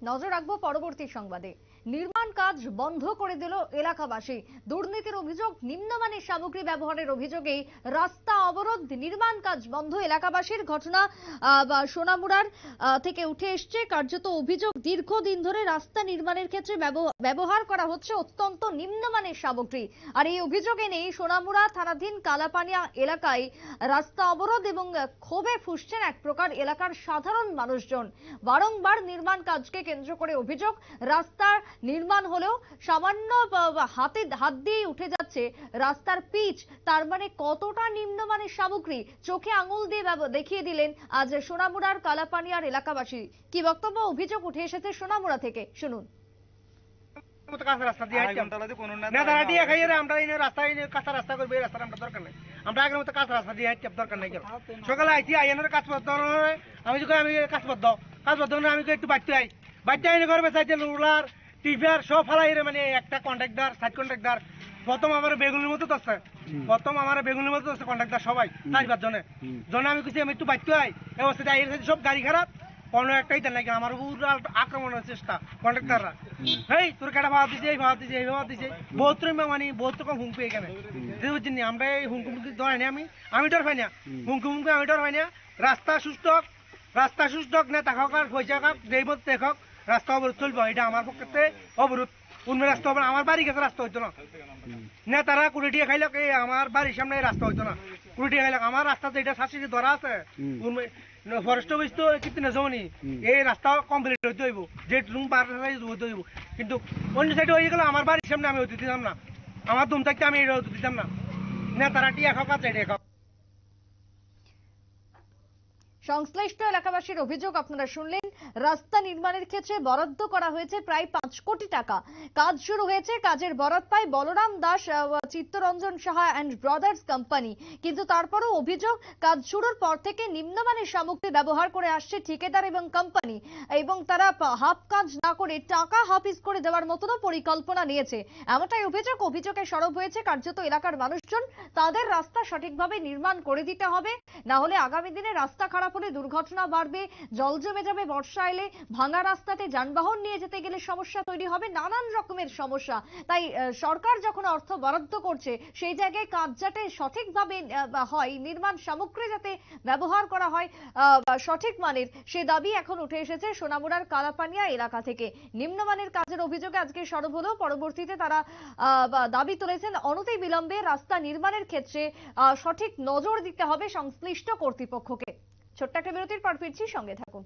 নজর রাখবো পরবর্তী সংবাদে। নির্মাণ কাজ বন্ধ করে দিল এলাকাবাসী। দুর্নীতির অভিযোগ, নিম্নমানের সামগ্রী ব্যবহারের অভিযোগে রাস্তা অবরোধ, নির্মাণ কাজ বন্ধ এলাকাবাসীর। ঘটনা সোনামুড়ার থেকে উঠে এসছে। কার্যত অভিযোগ, দীর্ঘদিন ধরে রাস্তা নির্মাণের ক্ষেত্রে ব্যবহার করা হচ্ছে অত্যন্ত নিম্নমানের সামগ্রী। আর এই অভিযোগে নেই সোনামুড়া থানাধীন কালাপানিয়া এলাকায় রাস্তা অবরোধ এবং ক্ষোভে ফুঁসছেন এক প্রকার এলাকার সাধারণ মানুষজন। বারংবার নির্মাণ কাজকে কেন্দ্র করে অভিযোগ, রাস্তার নির্মাণ হলেও সামান্য হাত দিয়ে উঠে যাচ্ছে রাস্তার পিচ। তার মানে কতটা নিম্নমানের সামগ্রী চোখে আঙুল দিয়ে দেখিয়ে দিলেন আজ সোনামুড়ার কালাপানিয়ার এলাকাবাসী। কি বক্তব্য, অভিযোগ উঠে এসেছে সোনামুড়া থেকে, শুনুন। সকালে আইছি আইনের কাজ আমি কাজ আমি একটু বাড়তে আই বাড়তে আইনে ঘর বেসাইতে রুলার টিভিআর সব ফালাই মানে একটা কন্ট্রাক্টর সাইড কন্ট্রাক্টর প্রথম আমার বেগুনের মতো আছে কন্ট্রাক্টর সবাই 4-5 জনে আমি কিছু আমি একটু বাড়তে আই এই অবস্থায় সব গাড়ি খারাপ কোনো একটাই দেন নাকি আমার আক্রমণের চেষ্টা কন্ট্রাক্টররা। হেই তোর কেটা ভাড়া দিছে এই ভাড়া দিছে এই ভাড়া দিছে বহুত মানে বহুত রকম হুমকি এখানে বুঝছেন আমরা এই হুমকি ধরাই না আমি ডর পাই না হুমকি আমি ডর পাই না। রাস্তা সুস্থ নেতা হোক আর পয়সা হোক যেই মতো হোক রাস্তা অবরোধ চলবে, এটা আমার পক্ষে অবরোধ। অন্য রাস্তা হবে না, আমার বাড়ির কাছে রাস্তা হইতো না। নেতারা কুড়িটিয়া খাইলক এই আমার বাড়ির সামনে রাস্তা হইতো না, কুড়িটিয়া খাইলক আমার রাস্তা যেটা শাসিয়ে ধরা আছে ফরেস্ট অফিস তো কিতনে জমি এই রাস্তা কমপ্লিট হইতে হইব, যে রুম হইতে হইব। কিন্তু অন্য সাইডে হয়ে গেলে আমার বাড়ির সামনে আমি হইতে দিতাম না, আমার দুম থাকতে আমি এটা হইতে দিতাম না। নেতারা টিয়া খাওক আর চাইডে খাওক। সংশ্লিষ্ট এলাকাবাসীর অভিযোগ আপনারা শুনলেন। রাস্তা নির্মাণের ক্ষেত্রে বরাদ্দ করা হয়েছে প্রায় 5 কোটি টাকা। কাজ শুরু হয়েছে, কাজের বরাত পায় Balaram Das, Chittaranjan Saha and brothers company. কিন্তু তারপরও অভিযোগ, কাজ শুরুর পর থেকে নিম্নমানের সামগ্রী ব্যবহার করে আসছে ঠিকাদার এবং কোম্পানি, এবং তারা হাফ কাজ না করে টাকা হাফিস করে দেওয়ার মতনও পরিকল্পনা নিয়েছে, এমনটাই অভিযোগে সরব হয়েছে কার্যত এলাকার মানুষজন। তাদের রাস্তা সঠিকভাবে নির্মাণ করে দিতে হবে, না হলে আগামী দিনে রাস্তা খারাপ হলে দুর্ঘটনা বাড়বে, জল জমে যাবে, বর্ষা এলে ভাঙা রাস্তাতে যানবাহন নিয়ে যেতে গেলে সমস্যা তৈরি হবে, নানান রকমের সমস্যা। তাই সরকার যখন অর্থ বরাদ্দ করছে সেই জায়গায় কাজ যাতে সঠিকভাবে হয়, নির্মাণ সামগ্রী যাতে ব্যবহার করা হয় সঠিক মানের, সে দাবি এখন উঠে এসেছে সোনামুড়ার কালাপানিয়া এলাকা থেকে। নিম্নমানের কাজের অভিযোগে আজকে সরব হলেও পরবর্তীতে তারা দাবি তুলেছেন অনতি বিলম্বে রাস্তা নির্মাণের ক্ষেত্রে সঠিক নজর দিতে হবে সংশ্লিষ্ট কর্তৃপক্ষকে। ছোট্ট একটা বিরতির পর ফিরছি, সঙ্গে থাকুন।